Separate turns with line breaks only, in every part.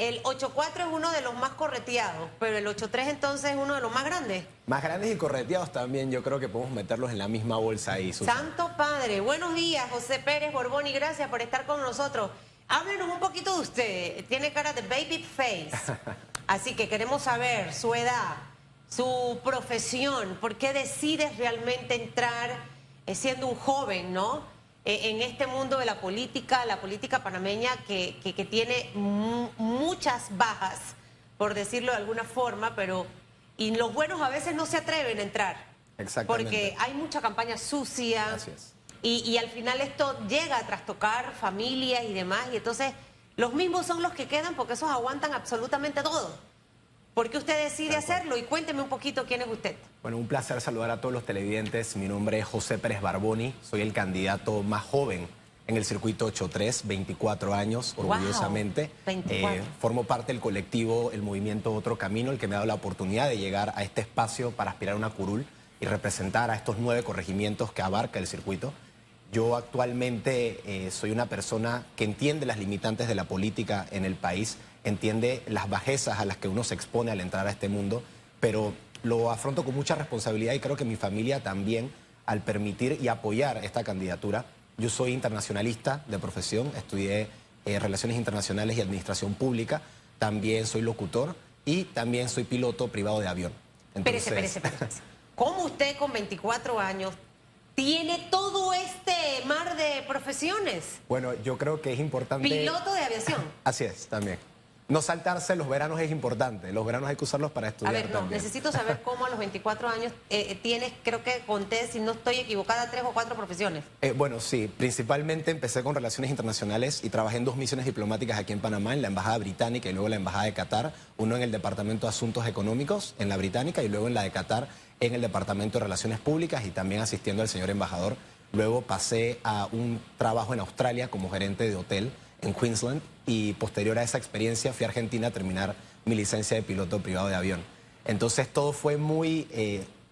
el 8-4 es uno de los más correteados, pero el 8-3 entonces es uno de los más grandes.
Más grandes y correteados también, yo creo que podemos meterlos en la misma bolsa ahí, Susana.
Santo Padre, buenos días, José Pérez Borboni, gracias por estar con nosotros. Háblenos un poquito de usted, tiene cara de baby face, así que queremos saber su edad, su profesión, por qué decides realmente entrar siendo un joven, ¿no? En este mundo de la política panameña que tiene muchas bajas, por decirlo de alguna forma, pero y los buenos a veces no se atreven a entrar.
Exactamente.
Porque hay mucha campaña sucia.
Así es.
Y al final esto llega a trastocar familias y demás, y entonces los mismos son los que quedan porque esos aguantan absolutamente todo. ¿Por qué usted decide hacerlo? Y cuénteme un poquito quién es usted.
Bueno, un placer saludar a todos los televidentes. Mi nombre es José Pérez Borboni, soy el candidato más joven en el circuito 8-3, 24 años, orgullosamente.
Wow, 24.
Formo parte del colectivo El Movimiento Otro Camino, el que me ha dado la oportunidad de llegar a este espacio para aspirar a una curul y representar a estos 9 corregimientos que abarca el circuito. Yo actualmente soy una persona que entiende las limitantes de la política en el país, entiende las bajezas a las que uno se expone al entrar a este mundo, pero lo afronto con mucha responsabilidad y creo que mi familia también, al permitir y apoyar esta candidatura. Yo soy internacionalista de profesión, estudié Relaciones Internacionales y Administración Pública, también soy locutor y también soy piloto privado de avión. Entonces...
Espérese. ¿Cómo usted con 24 años tiene todo este mar de profesiones?
Bueno, yo creo que es importante...
Piloto de aviación.
Así es, también. No saltarse los veranos es importante, los veranos hay que usarlos para estudiar.
A ver, no,
también.
necesito saber cómo a los 24 años tienes, creo que conté, si no estoy equivocada, 3 o 4 profesiones.
Bueno, sí, principalmente empecé con Relaciones Internacionales y trabajé en 2 misiones diplomáticas aquí en Panamá, en la Embajada Británica y luego en la Embajada de Qatar, uno en el Departamento de Asuntos Económicos, en la Británica, y luego en la de Qatar, en el Departamento de Relaciones Públicas y también asistiendo al señor embajador. Luego pasé a un trabajo en Australia como gerente de hotel en Queensland y posterior a esa experiencia fui a Argentina a terminar mi licencia de piloto privado de avión. Entonces todo fue muy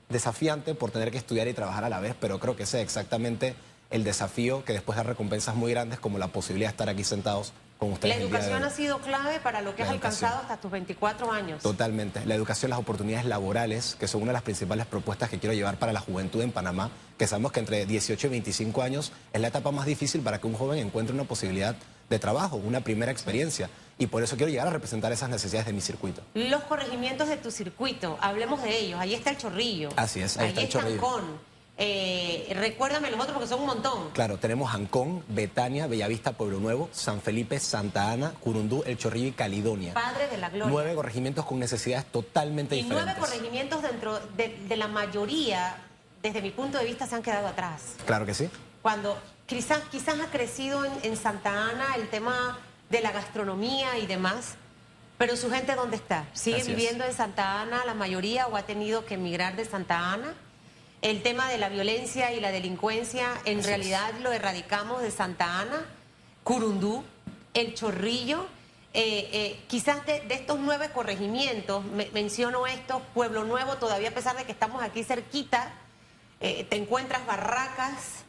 desafiante por tener que estudiar y trabajar a la vez, pero creo que ese es exactamente el desafío que después da recompensas muy grandes como la posibilidad de estar aquí sentados con ustedes.
La educación ha sido clave para lo que has alcanzado hasta tus 24 años.
Totalmente. La educación, las oportunidades laborales, que son una de las principales propuestas que quiero llevar para la juventud en Panamá, que sabemos que entre 18 y 25 años es la etapa más difícil para que un joven encuentre una posibilidad de trabajo, una primera experiencia. Y por eso quiero llegar a representar esas necesidades de mi circuito.
Los corregimientos de tu circuito, hablemos de ellos. Ahí está el Chorrillo.
Así es, ahí está el Chorrillo.
Ancón. Recuérdame los otros porque son un montón.
Claro, tenemos Ancón, Betania, Bellavista, Pueblo Nuevo, San Felipe, Santa Ana, Curundú, El Chorrillo y Caledonia.
Padre de la gloria.
9 corregimientos con necesidades totalmente diferentes.
Y 9 corregimientos dentro de la mayoría, desde mi punto de vista, se han quedado atrás.
Claro que sí.
Cuando quizás ha crecido en Santa Ana el tema de la gastronomía y demás, pero su gente ¿dónde está? ¿Sigue viviendo en Santa Ana la mayoría o ha tenido que emigrar de Santa Ana? El tema de la violencia y la delincuencia, en realidad lo erradicamos de Santa Ana, Curundú, El Chorrillo. Quizás de estos 9 corregimientos, menciono estos, Pueblo Nuevo, todavía a pesar de que estamos aquí cerquita, te encuentras barracas.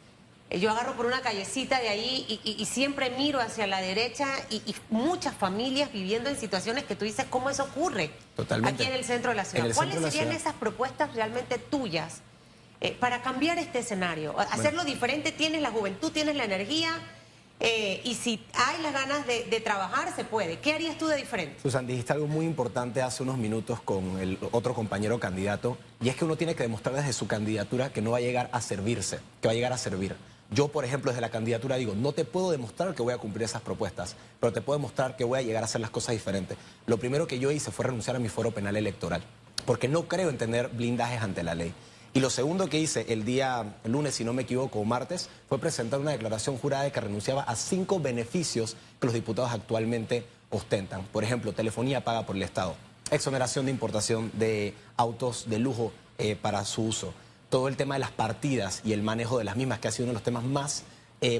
Yo agarro por una callecita de ahí y siempre miro hacia la derecha y muchas familias viviendo en situaciones que tú dices, ¿cómo eso ocurre?
Totalmente.
Aquí en el centro de la ciudad. ¿Cuáles serían esas propuestas realmente tuyas para cambiar este escenario? Hacerlo diferente, tienes la juventud, tienes la energía y si hay las ganas de trabajar, se puede. ¿Qué harías tú de diferente?
Susan, dijiste algo muy importante hace unos minutos con el otro compañero candidato, y es que uno tiene que demostrar desde su candidatura que no va a llegar a servirse, que va a llegar a servir. Yo, por ejemplo, desde la candidatura digo, no te puedo demostrar que voy a cumplir esas propuestas, pero te puedo demostrar que voy a llegar a hacer las cosas diferentes. Lo primero que yo hice fue renunciar a mi foro penal electoral, porque no creo en tener blindajes ante la ley. Y lo segundo que hice el día lunes, si no me equivoco, o martes, fue presentar una declaración jurada de que renunciaba a 5 beneficios que los diputados actualmente ostentan. Por ejemplo, telefonía paga por el Estado, exoneración de importación de autos de lujo para su uso, todo el tema de las partidas y el manejo de las mismas, que ha sido uno de los temas más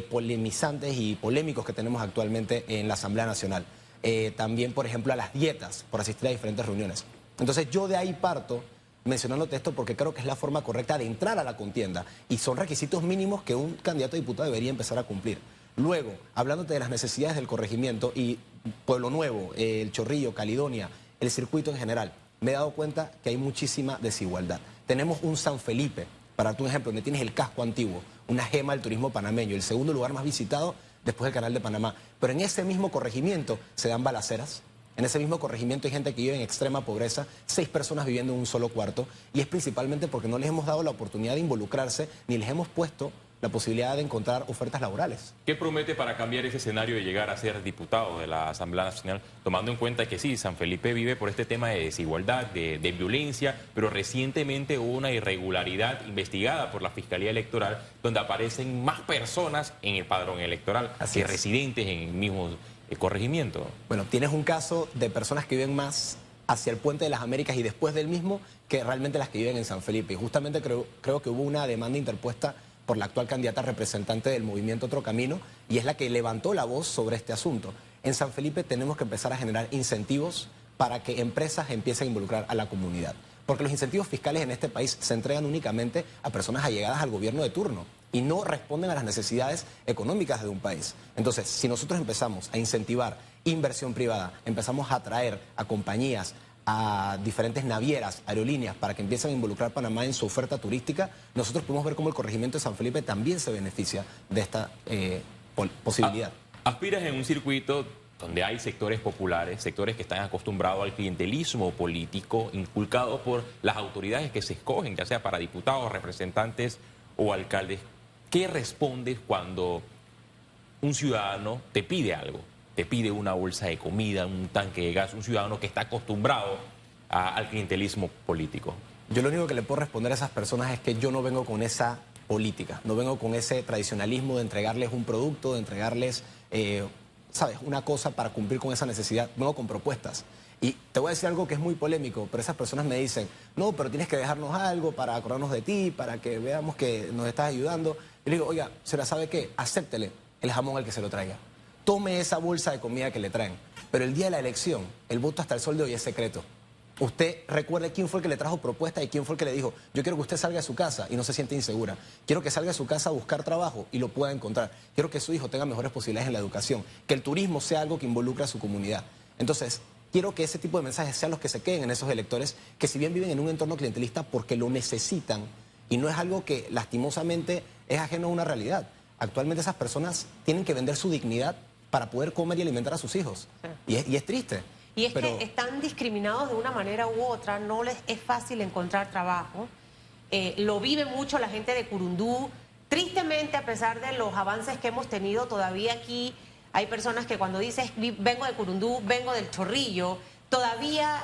polemizantes y polémicos que tenemos actualmente en la Asamblea Nacional. También, por ejemplo, a las dietas por asistir a diferentes reuniones. Entonces yo de ahí parto mencionándote esto porque creo que es la forma correcta de entrar a la contienda y son requisitos mínimos que un candidato a diputado debería empezar a cumplir. Luego, hablándote de las necesidades del corregimiento y Pueblo Nuevo, El Chorrillo, Caledonia, el circuito en general, me he dado cuenta que hay muchísima desigualdad. Tenemos un San Felipe, para darte un ejemplo, donde tienes el casco antiguo, una gema del turismo panameño, el segundo lugar más visitado después del Canal de Panamá. Pero en ese mismo corregimiento se dan balaceras. En ese mismo corregimiento hay gente que vive en extrema pobreza, 6 personas viviendo en un solo cuarto, y es principalmente porque no les hemos dado la oportunidad de involucrarse ni les hemos puesto la posibilidad de encontrar ofertas laborales.
¿Qué promete para cambiar ese escenario de llegar a ser diputado de la Asamblea Nacional, tomando en cuenta que sí, San Felipe vive por este tema de desigualdad, de violencia, pero recientemente hubo una irregularidad investigada por la Fiscalía Electoral donde aparecen más personas en el padrón electoral que residentes en el mismo corregimiento?
Bueno, tienes un caso de personas que viven más hacia el Puente de las Américas y después del mismo que realmente las que viven en San Felipe. Y justamente creo que hubo una demanda interpuesta por la actual candidata representante del movimiento Otro Camino, y es la que levantó la voz sobre este asunto. En San Felipe tenemos que empezar a generar incentivos para que empresas empiecen a involucrar a la comunidad. Porque los incentivos fiscales en este país se entregan únicamente a personas allegadas al gobierno de turno y no responden a las necesidades económicas de un país. Entonces, si nosotros empezamos a incentivar inversión privada, empezamos a atraer a compañías, a diferentes navieras, aerolíneas, para que empiecen a involucrar a Panamá en su oferta turística, nosotros podemos ver cómo el corregimiento de San Felipe también se beneficia de esta posibilidad.
Aspiras en un circuito donde hay sectores populares, sectores que están acostumbrados al clientelismo político inculcado por las autoridades que se escogen, ya sea para diputados, representantes o alcaldes. ¿Qué respondes cuando un ciudadano te pide algo? Te pide una bolsa de comida, un tanque de gas, un ciudadano que está acostumbrado al clientelismo político.
Yo lo único que le puedo responder a esas personas es que yo no vengo con esa política, no vengo con ese tradicionalismo de entregarles un producto, de entregarles, ¿sabes?, una cosa para cumplir con esa necesidad. Vengo con propuestas. Y te voy a decir algo que es muy polémico, pero esas personas me dicen, no, pero tienes que dejarnos algo para acordarnos de ti, para que veamos que nos estás ayudando. Y le digo, oiga, ¿se la sabe qué? Acéptele el jamón al que se lo traiga. Tome esa bolsa de comida que le traen. Pero el día de la elección, el voto hasta el sol de hoy es secreto. Usted recuerde quién fue el que le trajo propuesta y quién fue el que le dijo, yo quiero que usted salga de su casa y no se siente insegura. Quiero que salga de su casa a buscar trabajo y lo pueda encontrar. Quiero que su hijo tenga mejores posibilidades en la educación. Que el turismo sea algo que involucre a su comunidad. Entonces, quiero que ese tipo de mensajes sean los que se queden en esos electores que si bien viven en un entorno clientelista porque lo necesitan y no es algo que lastimosamente es ajeno a una realidad. Actualmente esas personas tienen que vender su dignidad para poder comer y alimentar a sus hijos. Sí. Y es triste.
Y es que están discriminados de una manera u otra, no les es fácil encontrar trabajo. Lo vive mucho la gente de Curundú. Tristemente, a pesar de los avances que hemos tenido, todavía aquí hay personas que cuando dices vengo de Curundú, vengo del Chorrillo, todavía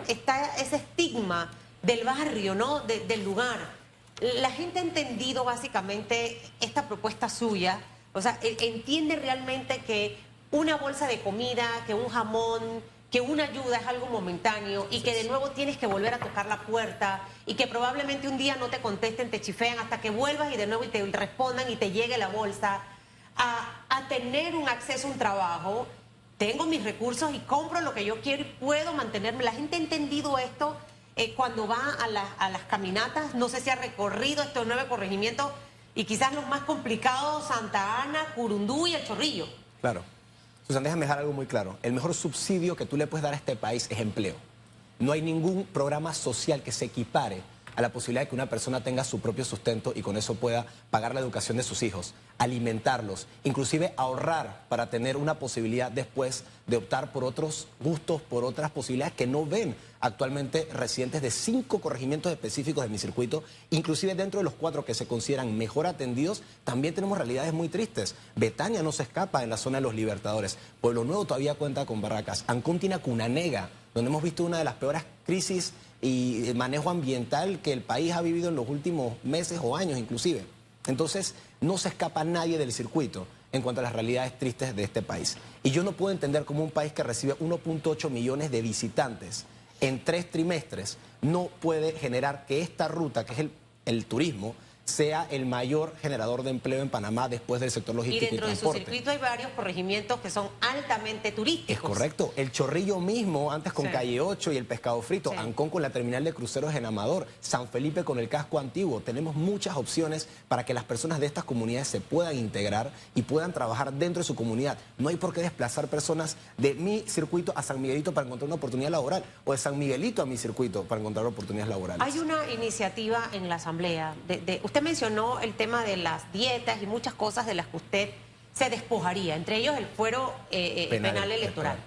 está ese estigma del barrio, ¿no? Del lugar. La gente ha entendido básicamente esta propuesta suya. O sea, entiende realmente que una bolsa de comida, que un jamón, que una ayuda es algo momentáneo y que de nuevo tienes que volver a tocar la puerta y que probablemente un día no te contesten, te chifean hasta que vuelvas y de nuevo y te respondan y te llegue la bolsa. A tener un acceso a un trabajo, tengo mis recursos y compro lo que yo quiero y puedo mantenerme. La gente ha entendido esto cuando va a las caminatas. No sé si ha recorrido estos 9 corregimientos y quizás los más complicados, Santa Ana, Curundú y El Chorrillo.
Claro. Susan, déjame dejar algo muy claro. El mejor subsidio que tú le puedes dar a este país es empleo. No hay ningún programa social que se equipare a la posibilidad de que una persona tenga su propio sustento y con eso pueda pagar la educación de sus hijos, alimentarlos, inclusive ahorrar para tener una posibilidad después de optar por otros gustos, por otras posibilidades que no ven actualmente residentes de 5 corregimientos específicos de mi circuito, inclusive dentro de los 4 que se consideran mejor atendidos, también tenemos realidades muy tristes. Betania no se escapa en la zona de los Libertadores, Pueblo Nuevo todavía cuenta con barracas, Ancón tiene Cunanega, donde hemos visto una de las peores crisis y manejo ambiental que el país ha vivido en los últimos meses o años inclusive. Entonces, no se escapa nadie del circuito en cuanto a las realidades tristes de este país. Y yo no puedo entender cómo un país que recibe 1.8 millones de visitantes en 3 trimestres no puede generar que esta ruta, que es el turismo, sea el mayor generador de empleo en Panamá después del sector logístico y
dentro de su
transporte.
circuito hay varios corregimientos que son altamente turísticos.
Es correcto. El Chorrillo mismo, antes con Calle 8 y el Pescado Frito, Ancón con la terminal de cruceros en Amador, San Felipe con el casco antiguo. Tenemos muchas opciones para que las personas de estas comunidades se puedan integrar y puedan trabajar dentro de su comunidad. No hay por qué desplazar personas de mi circuito a San Miguelito para encontrar una oportunidad laboral o de San Miguelito a mi circuito para encontrar oportunidades laborales.
Hay una iniciativa en la Asamblea. Usted mencionó el tema de las dietas y muchas cosas de las que usted se despojaría, entre ellos el fuero penal electoral.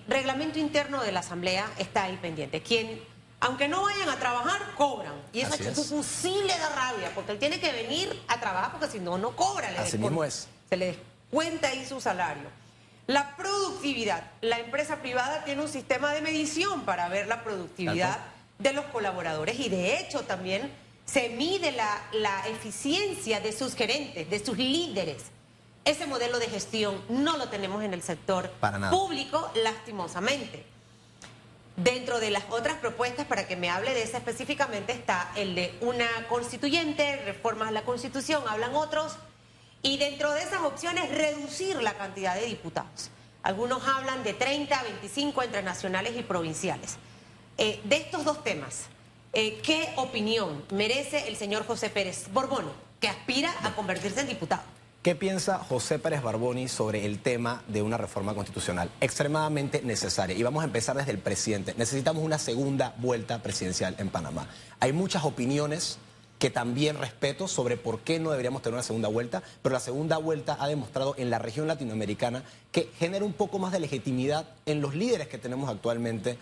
Reglamento interno de la Asamblea está ahí pendiente. Quien, aunque no vayan a trabajar, cobran. Y eso sí le da rabia, porque él tiene que venir a trabajar, porque si no, no cobra.
Así mismo es.
Se le descuenta ahí su salario. La productividad. La empresa privada tiene un sistema de medición para ver la productividad de los colaboradores y de hecho también se mide la eficiencia de sus gerentes, de sus líderes. Ese modelo de gestión no lo tenemos en el sector público, lastimosamente. Dentro de las otras propuestas, para que me hable de esa específicamente, está el de una constituyente, reformas a la Constitución, hablan otros, y dentro de esas opciones reducir la cantidad de diputados. Algunos hablan de 30 a 25 entre nacionales y provinciales. De estos dos temas, ¿qué opinión merece el señor José Pérez Borboni, que aspira a convertirse en diputado?
¿Qué piensa José Pérez Borboni sobre el tema de una reforma constitucional? Extremadamente necesaria. Y vamos a empezar desde el presidente. Necesitamos una segunda vuelta presidencial en Panamá. Hay muchas opiniones que también respeto sobre por qué no deberíamos tener una segunda vuelta, pero la segunda vuelta ha demostrado en la región latinoamericana que genera un poco más de legitimidad en los líderes que tenemos actualmente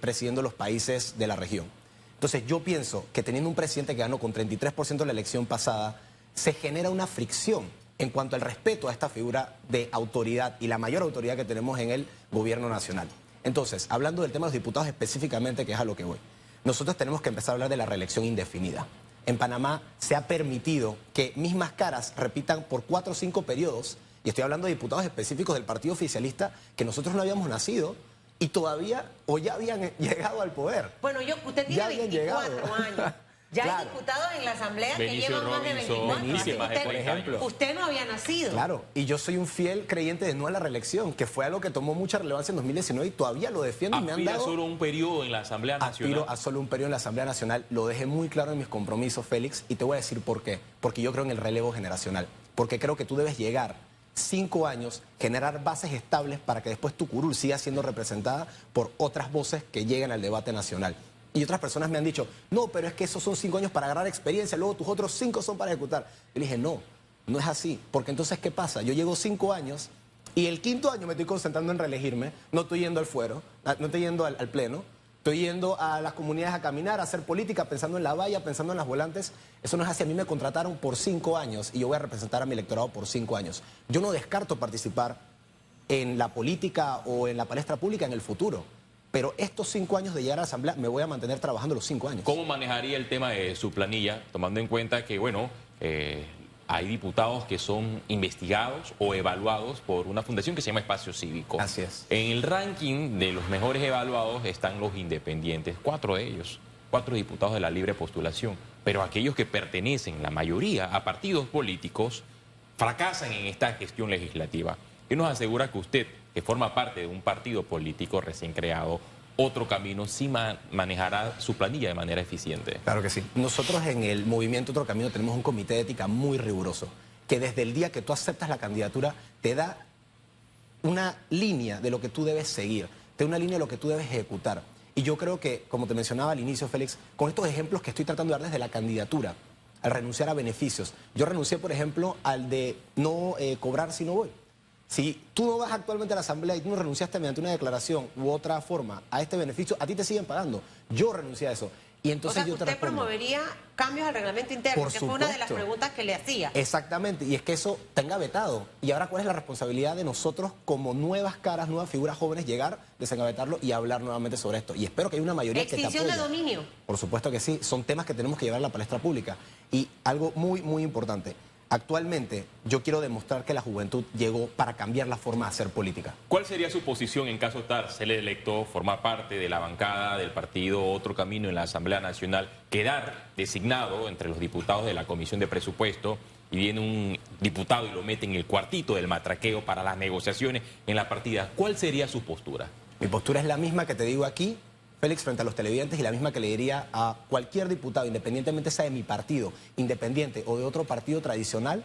presidiendo los países de la región. Entonces yo pienso que teniendo un presidente que ganó con 33% de la elección pasada, se genera una fricción en cuanto al respeto a esta figura de autoridad y la mayor autoridad que tenemos en el gobierno nacional. Entonces, hablando del tema de los diputados específicamente, que es a lo que voy, nosotros tenemos que empezar a hablar de la reelección indefinida. En Panamá se ha permitido que mismas caras repitan por 4 o 5 periodos, y estoy hablando de diputados específicos del partido oficialista que nosotros no habíamos nacido y todavía o ya habían llegado al poder.
Bueno, usted tiene 24 años. Ya hay diputados en la Asamblea que llevan más de 24
por ejemplo.
Usted no había nacido.
Claro, y yo soy un fiel creyente de no a la reelección, que fue algo que tomó mucha relevancia en 2019 y todavía lo defiendo. Y me han dado...
solo un periodo en la Asamblea Nacional.
Aspiro a solo un periodo en la Asamblea Nacional. Lo dejé muy claro en mis compromisos, Félix, y te voy a decir por qué. Porque yo creo en el relevo generacional. Porque creo que tú debes llegar 5 años, generar bases estables para que después tu curul siga siendo representada por otras voces que lleguen al debate nacional. Y otras personas me han dicho, no, pero es que esos son 5 años para agarrar experiencia, luego tus otros 5 son para ejecutar. Yo le dije, no, no es así, porque entonces, ¿qué pasa? Yo llego 5 años y el 5.º año me estoy concentrando en reelegirme, no estoy yendo al fuero, no estoy yendo al pleno, estoy yendo a las comunidades a caminar, a hacer política, pensando en la valla, pensando en las volantes. Eso no es así. A mí me contrataron por 5 años y yo voy a representar a mi electorado por 5 años. Yo no descarto participar en la política o en la palestra pública en el futuro. Pero estos 5 años de llegar a la Asamblea me voy a mantener trabajando los 5 años.
¿Cómo manejaría el tema de su planilla, tomando en cuenta que, bueno, hay diputados que son investigados o evaluados por una fundación que se llama Espacio Cívico?
Así es.
En el ranking de los mejores evaluados están los independientes, 4 de ellos, 4 diputados de la libre postulación. Pero aquellos que pertenecen, la mayoría, a partidos políticos, fracasan en esta gestión legislativa. ¿Qué nos asegura que usted, que forma parte de un partido político recién creado, Otro Camino, sí manejará su planilla de manera eficiente?
Claro que sí. Nosotros en el movimiento Otro Camino tenemos un comité de ética muy riguroso, que desde el día que tú aceptas la candidatura te da una línea de lo que tú debes seguir, te da una línea de lo que tú debes ejecutar. Y yo creo que, como te mencionaba al inicio, Félix, con estos ejemplos que estoy tratando de dar desde la candidatura, al renunciar a beneficios. Yo renuncié, por ejemplo, al de no cobrar si no voy. Si tú no vas actualmente a la Asamblea y tú no renunciaste mediante una declaración u otra forma a este beneficio, a ti te siguen pagando. Yo renuncié a eso. Y entonces yo te
usted
respondo,
promovería cambios al reglamento interno,
por
que fue una de las
supuesto.
preguntas que le hacía.
Exactamente, y es que eso tenga vetado. Y ahora, ¿cuál es la responsabilidad de nosotros como nuevas caras, nuevas figuras jóvenes, llegar, desengavetarlo y hablar nuevamente sobre esto? Y espero que haya una mayoría que te apoye.
Extinción de dominio.
Por supuesto que sí, son temas que tenemos que llevar a la palestra pública. Y algo muy, muy importante, Actualmente, yo quiero demostrar que la juventud llegó para cambiar la forma de hacer política.
¿Cuál sería su posición en caso de ser electo, formar parte de la bancada del partido Otro Camino en la Asamblea Nacional, quedar designado entre los diputados de la Comisión de Presupuesto y viene un diputado y lo mete en el cuartito del matraqueo para las negociaciones en la partida? ¿Cuál sería su postura?
Mi postura es la misma que te digo aquí, Félix, frente a los televidentes, y la misma que le diría a cualquier diputado, independientemente sea de mi partido, independiente o de otro partido tradicional.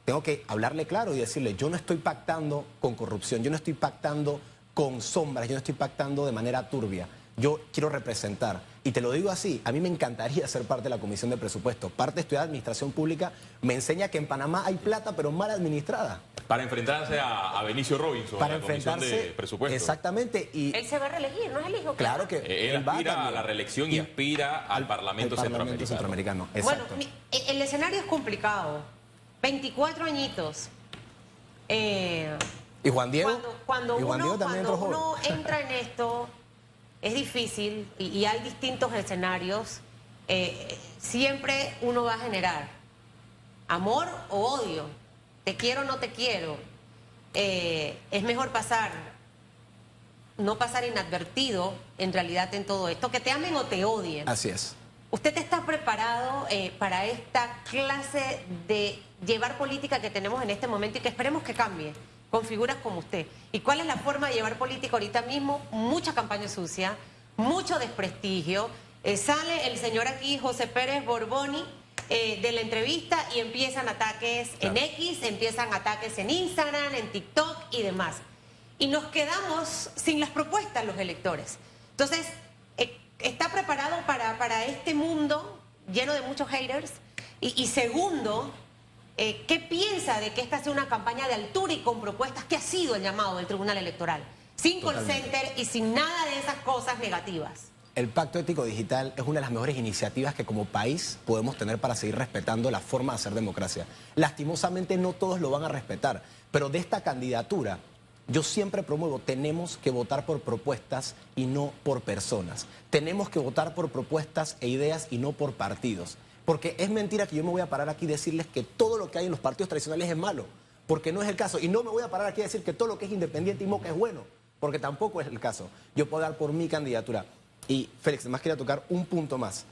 Tengo que hablarle claro y decirle, yo no estoy pactando con corrupción, yo no estoy pactando con sombras, yo no estoy pactando de manera turbia. Yo quiero representar. Y te lo digo así, a mí me encantaría ser parte de la Comisión de Presupuesto. Parte de estudiar Administración Pública me enseña que en Panamá hay plata, pero mal administrada.
Para enfrentarse a Benicio Robinson,
Para
a la Comisión de Presupuesto.
Exactamente. Y
él se va a reelegir, ¿no es el hijo?
claro que
él aspira a la reelección y aspira al Parlamento Centroamericano.
Exacto.
Bueno, el escenario es complicado. 24 añitos.
¿Y Juan Diego?
Cuando
también
uno entra en esto, es difícil y hay distintos escenarios. Siempre uno va a generar amor o odio. Te quiero o no te quiero. Es mejor no pasar inadvertido en realidad en todo esto. Que te amen o te odien.
Así es.
¿Usted está preparado para esta clase de llevar política que tenemos en este momento y que esperemos que cambie con figuras como usted? ¿Y cuál es la forma de llevar política ahorita mismo? Mucha campaña sucia, mucho desprestigio. Sale el señor aquí, José Pérez Borboni, de la entrevista y empiezan ataques en X, empiezan ataques en Instagram, en TikTok y demás. Y nos quedamos sin las propuestas los electores. Entonces, ¿está preparado para este mundo lleno de muchos haters? Y segundo, ¿qué piensa de que esta sea una campaña de altura y con propuestas que ha sido el llamado del Tribunal Electoral? Sin call center y sin nada de esas cosas negativas.
El Pacto Ético Digital es una de las mejores iniciativas que como país podemos tener para seguir respetando la forma de hacer democracia. Lastimosamente no todos lo van a respetar, pero de esta candidatura yo siempre promuevo, tenemos que votar por propuestas y no por personas. Tenemos que votar por propuestas e ideas y no por partidos. Porque es mentira que yo me voy a parar aquí y decirles que todo lo que hay en los partidos tradicionales es malo, porque no es el caso. Y no me voy a parar aquí a decir que todo lo que es independiente y moca es bueno, porque tampoco es el caso. Yo puedo dar por mi candidatura. Y Félix, además quería tocar un punto más.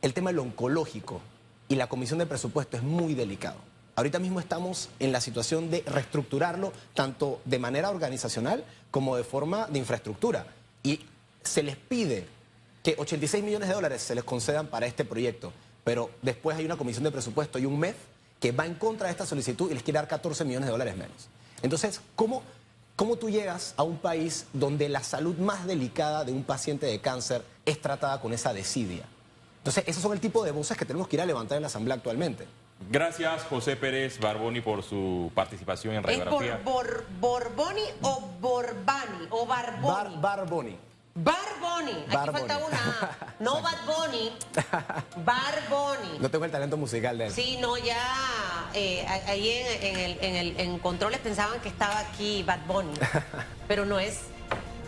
El tema del oncológico y la Comisión de Presupuesto es muy delicado. Ahorita mismo estamos en la situación de reestructurarlo tanto de manera organizacional como de forma de infraestructura. Y se les pide que 86 millones de dólares se les concedan para este proyecto. Pero después hay una Comisión de Presupuesto y un MEF que va en contra de esta solicitud y les quiere dar 14 millones de dólares menos. Entonces, ¿cómo tú llegas a un país donde la salud más delicada de un paciente de cáncer es tratada con esa desidia? Entonces, esos son el tipo de voces que tenemos que ir a levantar en la Asamblea actualmente.
Gracias, José Pérez Barboni, por su participación en Radiografía.
¿Es Borboni o Borbani o Barboni?
Barboni.
Barboni. Aquí faltaba una A. No Bad Bunny. Barboni.
No tengo el talento musical de él.
Sí, no, ya ahí en controles pensaban que estaba aquí Bad Bunny, pero no es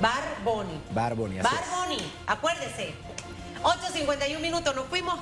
Barboni.
Barboni, así es.
Barboni, acuérdese. 8:51 minutos, nos fuimos.